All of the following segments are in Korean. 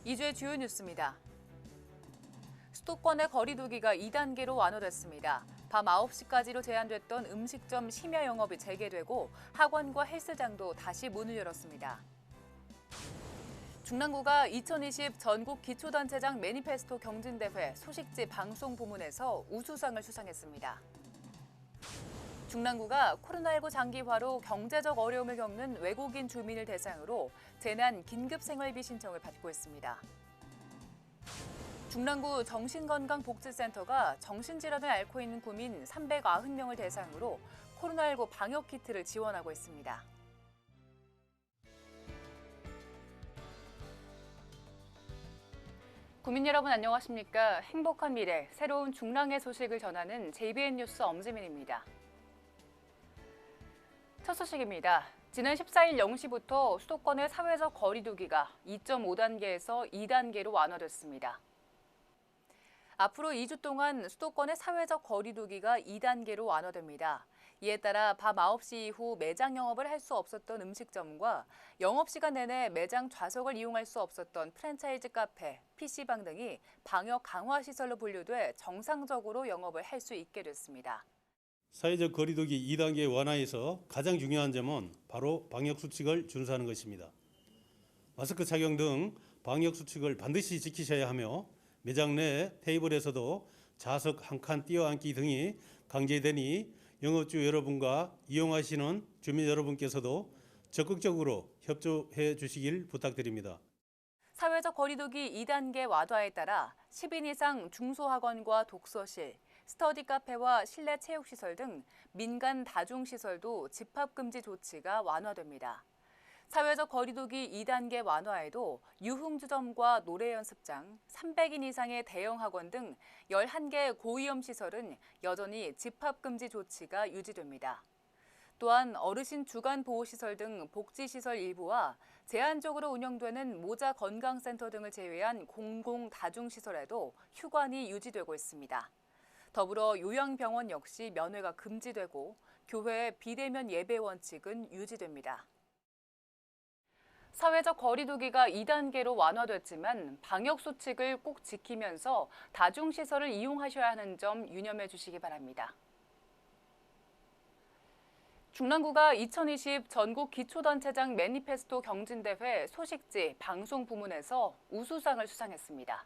이주의 주요 뉴스입니다. 수도권의 거리 두기가 2단계로 완화됐습니다. 밤 9시까지로 제한됐던 음식점 심야 영업이 재개되고 학원과 헬스장도 다시 문을 열었습니다. 중랑구가 2020 전국 기초단체장 매니페스토 경진대회 소식지 방송 부문에서 우수상을 수상했습니다. 중랑구가 코로나19 장기화로 경제적 어려움을 겪는 외국인 주민을 대상으로 재난 긴급생활비 신청을 받고 있습니다. 중랑구 정신건강복지센터가 정신질환을 앓고 있는 구민 390명을 대상으로 코로나19 방역키트를 지원하고 있습니다. 구민 여러분 안녕하십니까? 행복한 미래, 새로운 중랑의 소식을 전하는 JBN 뉴스 엄지민입니다. 첫 소식입니다. 지난 14일 0시부터 수도권의 사회적 거리 두기가 2.5단계에서 2단계로 완화됐습니다. 앞으로 2주 동안 수도권의 사회적 거리 두기가 2단계로 완화됩니다. 이에 따라 밤 9시 이후 매장 영업을 할 수 없었던 음식점과 영업시간 내내 매장 좌석을 이용할 수 없었던 프랜차이즈 카페, PC방 등이 방역 강화 시설로 분류돼 정상적으로 영업을 할 수 있게 됐습니다. 사회적 거리두기 2단계 완화에서 가장 중요한 점은 바로 방역수칙을 준수하는 것입니다. 마스크 착용 등 방역수칙을 반드시 지키셔야 하며 매장 내 테이블에서도 좌석 한 칸 띄어앉기 등이 강제되니 영업주 여러분과 이용하시는 주민 여러분께서도 적극적으로 협조해 주시길 부탁드립니다. 사회적 거리두기 2단계 완화에 따라 10인 이상 중소학원과 독서실, 스터디 카페와 실내 체육시설 등 민간 다중시설도 집합금지 조치가 완화됩니다. 사회적 거리두기 2단계 완화에도 유흥주점과 노래연습장, 300인 이상의 대형 학원 등 11개 고위험 시설은 여전히 집합금지 조치가 유지됩니다. 또한 어르신 주간보호시설 등 복지시설 일부와 제한적으로 운영되는 모자 건강센터 등을 제외한 공공 다중시설에도 휴관이 유지되고 있습니다. 더불어 요양병원 역시 면회가 금지되고 교회 비대면 예배 원칙은 유지됩니다. 사회적 거리 두기가 2단계로 완화됐지만 방역수칙을 꼭 지키면서 다중시설을 이용하셔야 하는 점 유념해 주시기 바랍니다. 중랑구가 2020 전국 기초단체장 매니페스토 경진대회 소식지 방송 부문에서 우수상을 수상했습니다.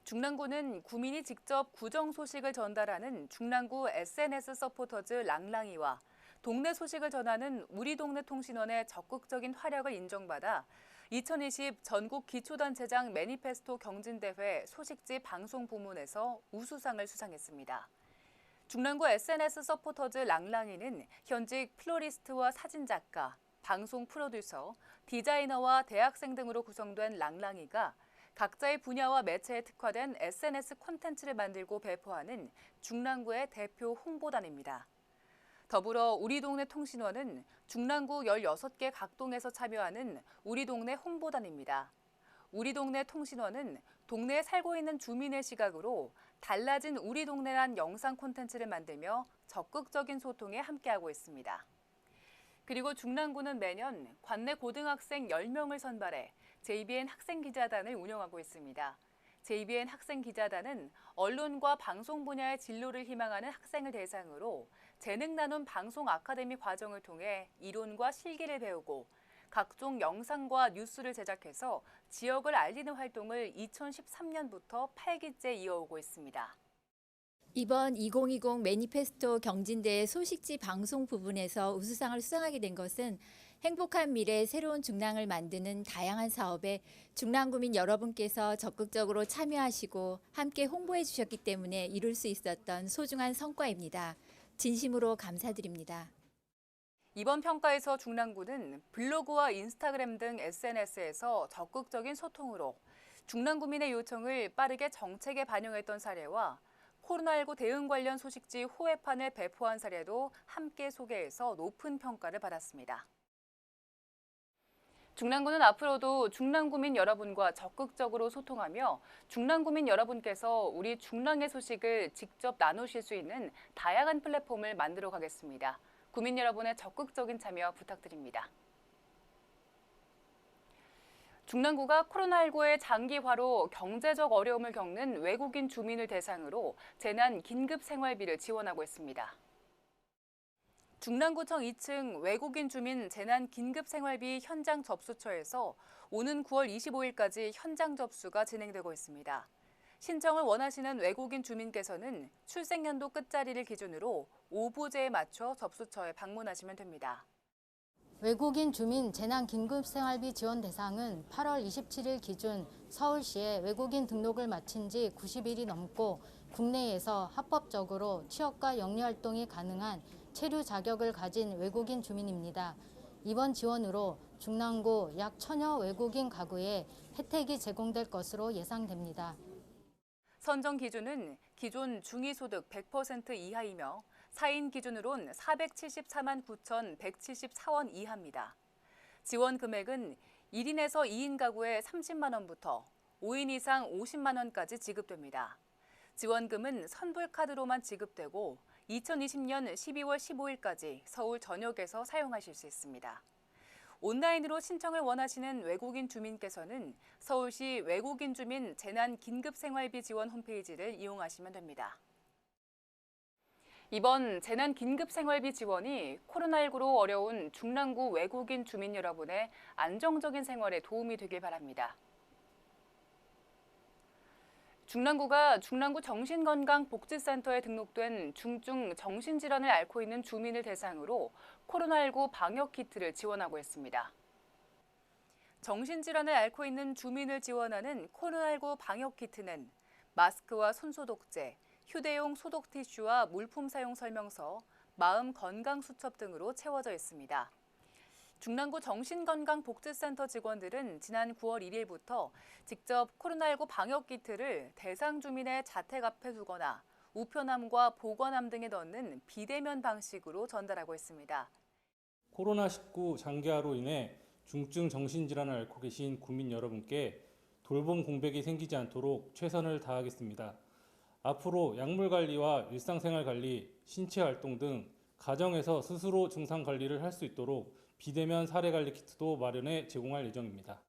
중랑구는 구민이 직접 구정 소식을 전달하는 중랑구 SNS 서포터즈 랑랑이와 동네 소식을 전하는 우리 동네 통신원의 적극적인 활약을 인정받아 2020 전국 기초단체장 매니페스토 경진대회 소식지 방송 부문에서 우수상을 수상했습니다. 중랑구 SNS 서포터즈 랑랑이는 현직 플로리스트와 사진작가, 방송 프로듀서, 디자이너와 대학생 등으로 구성된 랑랑이가 각자의 분야와 매체에 특화된 SNS 콘텐츠를 만들고 배포하는 중랑구의 대표 홍보단입니다. 더불어 우리 동네 통신원은 중랑구 16개 각동에서 참여하는 우리 동네 홍보단입니다. 우리 동네 통신원은 동네에 살고 있는 주민의 시각으로 달라진 우리 동네란 영상 콘텐츠를 만들며 적극적인 소통에 함께하고 있습니다. 그리고 중랑구는 매년 관내 고등학생 10명을 선발해 JBN 학생기자단을 운영하고 있습니다. JBN 학생기자단은 언론과 방송 분야의 진로를 희망하는 학생을 대상으로 재능 나눔 방송 아카데미 과정을 통해 이론과 실기를 배우고 각종 영상과 뉴스를 제작해서 지역을 알리는 활동을 2013년부터 8기째 이어오고 있습니다. 이번 2020 매니페스토 경진대회 소식지 방송 부분에서 우수상을 수상하게 된 것은 행복한 미래 새로운 중랑을 만드는 다양한 사업에 중랑구민 여러분께서 적극적으로 참여하시고 함께 홍보해 주셨기 때문에 이룰 수 있었던 소중한 성과입니다. 진심으로 감사드립니다. 이번 평가에서 중랑구는 블로그와 인스타그램 등 SNS에서 적극적인 소통으로 중랑구민의 요청을 빠르게 정책에 반영했던 사례와 코로나19 대응 관련 소식지 호외판을 배포한 사례도 함께 소개해서 높은 평가를 받았습니다. 중랑구는 앞으로도 중랑구민 여러분과 적극적으로 소통하며 중랑구민 여러분께서 우리 중랑의 소식을 직접 나누실 수 있는 다양한 플랫폼을 만들어 가겠습니다. 구민 여러분의 적극적인 참여 부탁드립니다. 중랑구가 코로나19의 장기화로 경제적 어려움을 겪는 외국인 주민을 대상으로 재난 긴급 생활비를 지원하고 있습니다. 중랑구청 2층 외국인 주민 재난 긴급 생활비 현장 접수처에서 오는 9월 25일까지 현장 접수가 진행되고 있습니다. 신청을 원하시는 외국인 주민께서는 출생연도 끝자리를 기준으로 오부제에 맞춰 접수처에 방문하시면 됩니다. 외국인 주민 재난 긴급 생활비 지원 대상은 8월 27일 기준 서울시에 외국인 등록을 마친 지 90일이 넘고 국내에서 합법적으로 취업과 영리활동이 가능한 체류 자격을 가진 외국인 주민입니다. 이번 지원으로 중랑구 약 1000여 외국인 가구에 혜택이 제공될 것으로 예상됩니다. 선정 기준은 기존 중위소득 100% 이하이며 4인 기준으론 474만 9,174원 이하입니다. 지원 금액은 1인에서 2인 가구에 30만 원부터 5인 이상 50만 원까지 지급됩니다. 지원금은 선불카드로만 지급되고 2020년 12월 15일까지 서울 전역에서 사용하실 수 있습니다. 온라인으로 신청을 원하시는 외국인 주민께서는 서울시 외국인 주민 재난 긴급 생활비 지원 홈페이지를 이용하시면 됩니다. 이번 재난 긴급 생활비 지원이 코로나19로 어려운 중랑구 외국인 주민 여러분의 안정적인 생활에 도움이 되길 바랍니다. 중랑구가 중랑구 정신건강복지센터에 등록된 중증 정신질환을 앓고 있는 주민을 대상으로 코로나19 방역키트를 지원하고 있습니다. 정신질환을 앓고 있는 주민을 지원하는 코로나19 방역키트는 마스크와 손소독제, 휴대용 소독 티슈와 물품 사용 설명서, 마음 건강 수첩 등으로 채워져 있습니다. 중랑구 정신건강복지센터 직원들은 지난 9월 1일부터 직접 코로나19 방역키트를 대상 주민의 자택 앞에 두거나 우편함과 보관함 등에 넣는 비대면 방식으로 전달하고 있습니다. 코로나19 장기화로 인해 중증 정신질환을 앓고 계신 국민 여러분께 돌봄 공백이 생기지 않도록 최선을 다하겠습니다. 앞으로 약물 관리와 일상생활 관리, 신체 활동 등 가정에서 스스로 증상 관리를 할 수 있도록 비대면 사례 관리 키트도 마련해 제공할 예정입니다.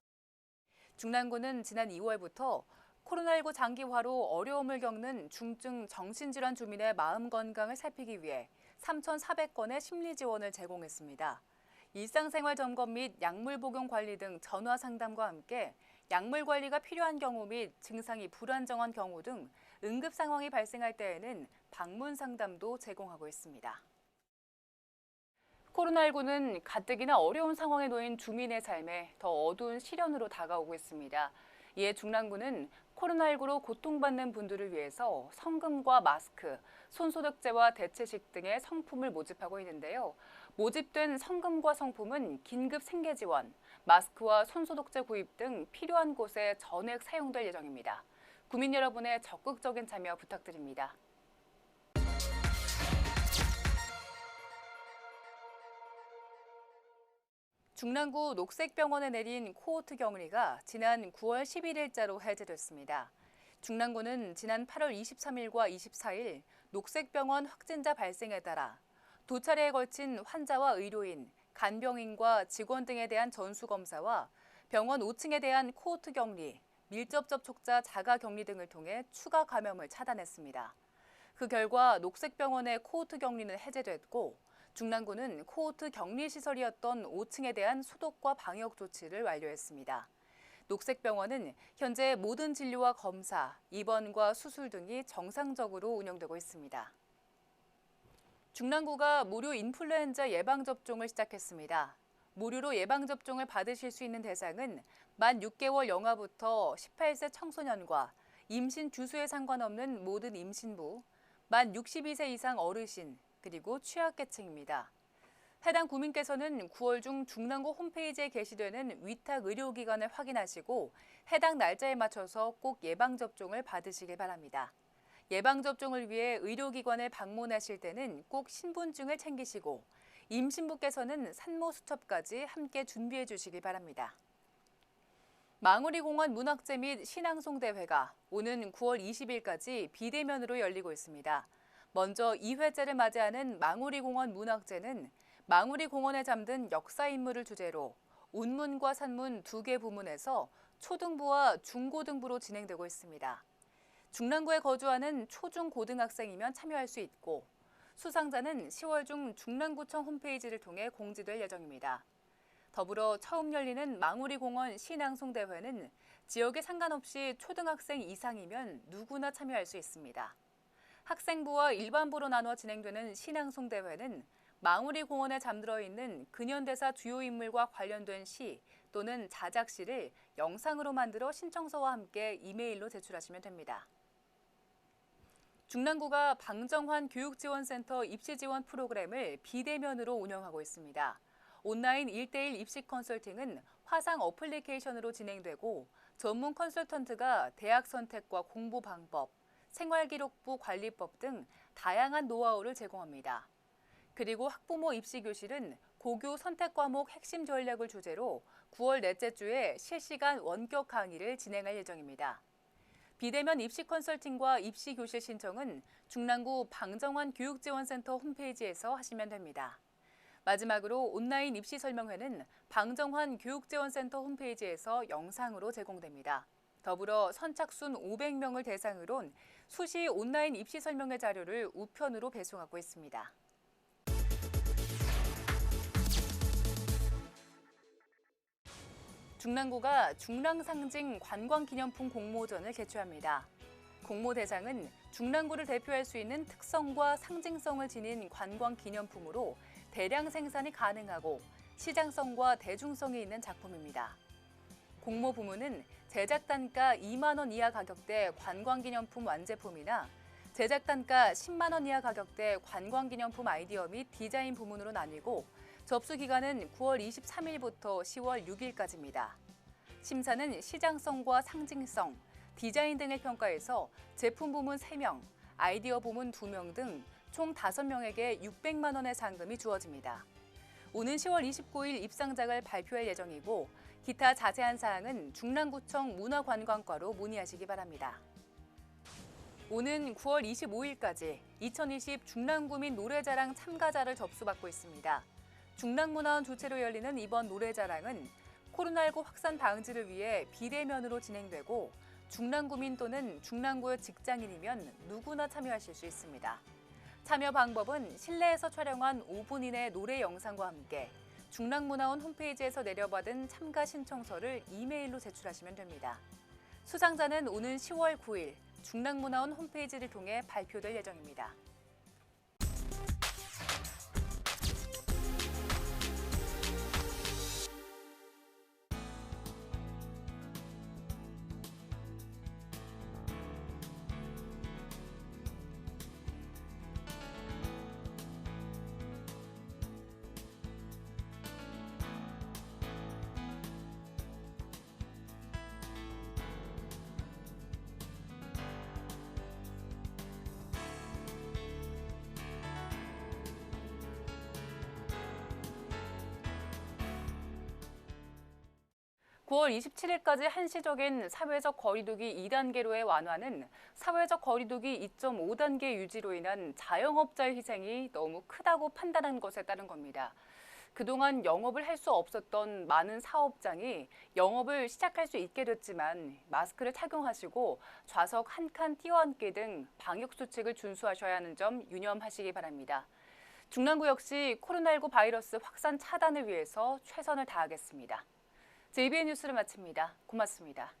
중랑구는 지난 2월부터 코로나19 장기화로 어려움을 겪는 중증 정신질환 주민의 마음 건강을 살피기 위해 3,400건의 심리 지원을 제공했습니다. 일상생활 점검 및 약물 복용 관리 등 전화 상담과 함께 약물 관리가 필요한 경우 및 증상이 불안정한 경우 등 응급 상황이 발생할 때에는 방문 상담도 제공하고 있습니다. 코로나19는 가뜩이나 어려운 상황에 놓인 주민의 삶에 더 어두운 시련으로 다가오고 있습니다. 이에 중랑구는 코로나19로 고통받는 분들을 위해서 성금과 마스크, 손소독제와 대체식 등의 성품을 모집하고 있는데요. 모집된 성금과 성품은 긴급 생계 지원, 마스크와 손소독제 구입 등 필요한 곳에 전액 사용될 예정입니다. 구민 여러분의 적극적인 참여 부탁드립니다. 중랑구 녹색병원에 내린 코호트 격리가 지난 9월 11일자로 해제됐습니다. 중랑구는 지난 8월 23일과 24일 녹색병원 확진자 발생에 따라 두 차례에 걸친 환자와 의료인, 간병인과 직원 등에 대한 전수검사와 병원 5층에 대한 코호트 격리, 밀접 접촉자 자가 격리 등을 통해 추가 감염을 차단했습니다. 그 결과 녹색병원의 코호트 격리는 해제됐고 중랑구는 코호트 격리시설이었던 5층에 대한 소독과 방역 조치를 완료했습니다. 녹색병원은 현재 모든 진료와 검사, 입원과 수술 등이 정상적으로 운영되고 있습니다. 중랑구가 무료 인플루엔자 예방접종을 시작했습니다. 무료로 예방접종을 받으실 수 있는 대상은 만 6개월 영아부터 18세 청소년과 임신 주수에 상관없는 모든 임신부, 만 62세 이상 어르신, 그리고 취약계층입니다. 해당 구민께서는 9월 중 중랑구 홈페이지에 게시되는 위탁 의료기관을 확인하시고 해당 날짜에 맞춰서 꼭 예방접종을 받으시길 바랍니다. 예방접종을 위해 의료기관을 방문하실 때는 꼭 신분증을 챙기시고 임신부께서는 산모수첩까지 함께 준비해 주시기 바랍니다. 망우리공원 문학제 및 신앙송 대회가 오는 9월 20일까지 비대면으로 열리고 있습니다. 먼저 2회째를 맞이하는 망우리공원 문학제는 망우리공원에 잠든 역사 인물을 주제로 운문과 산문 2개 부문에서 초등부와 중고등부로 진행되고 있습니다. 중랑구에 거주하는 초중고등학생이면 참여할 수 있고 수상자는 10월 중 중랑구청 홈페이지를 통해 공지될 예정입니다. 더불어 처음 열리는 망우리공원 신앙송 대회는 지역에 상관없이 초등학생 이상이면 누구나 참여할 수 있습니다. 학생부와 일반부로 나눠 진행되는 신앙송 대회는 망우리공원에 잠들어 있는 근현대사 주요 인물과 관련된 시 또는 자작시를 영상으로 만들어 신청서와 함께 이메일로 제출하시면 됩니다. 중랑구가 방정환 교육지원센터 입시지원 프로그램을 비대면으로 운영하고 있습니다. 온라인 1:1 입시 컨설팅은 화상 어플리케이션으로 진행되고 전문 컨설턴트가 대학 선택과 공부 방법, 생활기록부 관리법 등 다양한 노하우를 제공합니다. 그리고 학부모 입시교실은 고교 선택 과목 핵심 전략을 주제로 9월 넷째 주에 실시간 원격 강의를 진행할 예정입니다. 비대면 입시 컨설팅과 입시교실 신청은 중랑구 방정환 교육지원센터 홈페이지에서 하시면 됩니다. 마지막으로 온라인 입시 설명회는 방정환 교육지원센터 홈페이지에서 영상으로 제공됩니다. 더불어 선착순 500명을 대상으론 수시 온라인 입시 설명회 자료를 우편으로 배송하고 있습니다. 중랑구가 중랑상징 관광기념품 공모전을 개최합니다. 공모 대상은 중랑구를 대표할 수 있는 특성과 상징성을 지닌 관광기념품으로 대량 생산이 가능하고 시장성과 대중성이 있는 작품입니다. 공모 부문은 제작 단가 2만 원 이하 가격대 관광기념품 완제품이나 제작 단가 10만 원 이하 가격대 관광기념품 아이디어 및 디자인 부문으로 나뉘고 접수 기간은 9월 23일부터 10월 6일까지입니다. 심사는 시장성과 상징성, 디자인 등을 평가해서 제품 부문 3명, 아이디어 부문 2명 등 총 5명에게 600만 원의 상금이 주어집니다. 오는 10월 29일 입상작을 발표할 예정이고 기타 자세한 사항은 중랑구청 문화관광과로 문의하시기 바랍니다. 오는 9월 25일까지 2020 중랑구민 노래자랑 참가자를 접수받고 있습니다. 중랑문화원 주최로 열리는 이번 노래자랑은 코로나19 확산 방지를 위해 비대면으로 진행되고 중랑구민 또는 중랑구의 직장인이면 누구나 참여하실 수 있습니다. 참여 방법은 실내에서 촬영한 5분 이내 노래 영상과 함께 중랑문화원 홈페이지에서 내려받은 참가 신청서를 이메일로 제출하시면 됩니다. 수상자는 오는 10월 9일 중랑문화원 홈페이지를 통해 발표될 예정입니다. (9월 27일까지) 한시적인 사회적 거리두기 2단계로의 완화는 사회적 거리두기 2.5단계 유지로 인한 자영업자의 희생이 너무 크다고 판단한 것에 따른 겁니다. 그동안 영업을 할 수 없었던 많은 사업장이 영업을 시작할 수 있게 됐지만 마스크를 착용하시고 좌석 한 칸 띄어앉기 등 방역수칙을 준수하셔야 하는 점 유념하시기 바랍니다. 중랑구 역시 코로나19 바이러스 확산 차단을 위해서 최선을 다하겠습니다. JBN 뉴스를 마칩니다. 고맙습니다.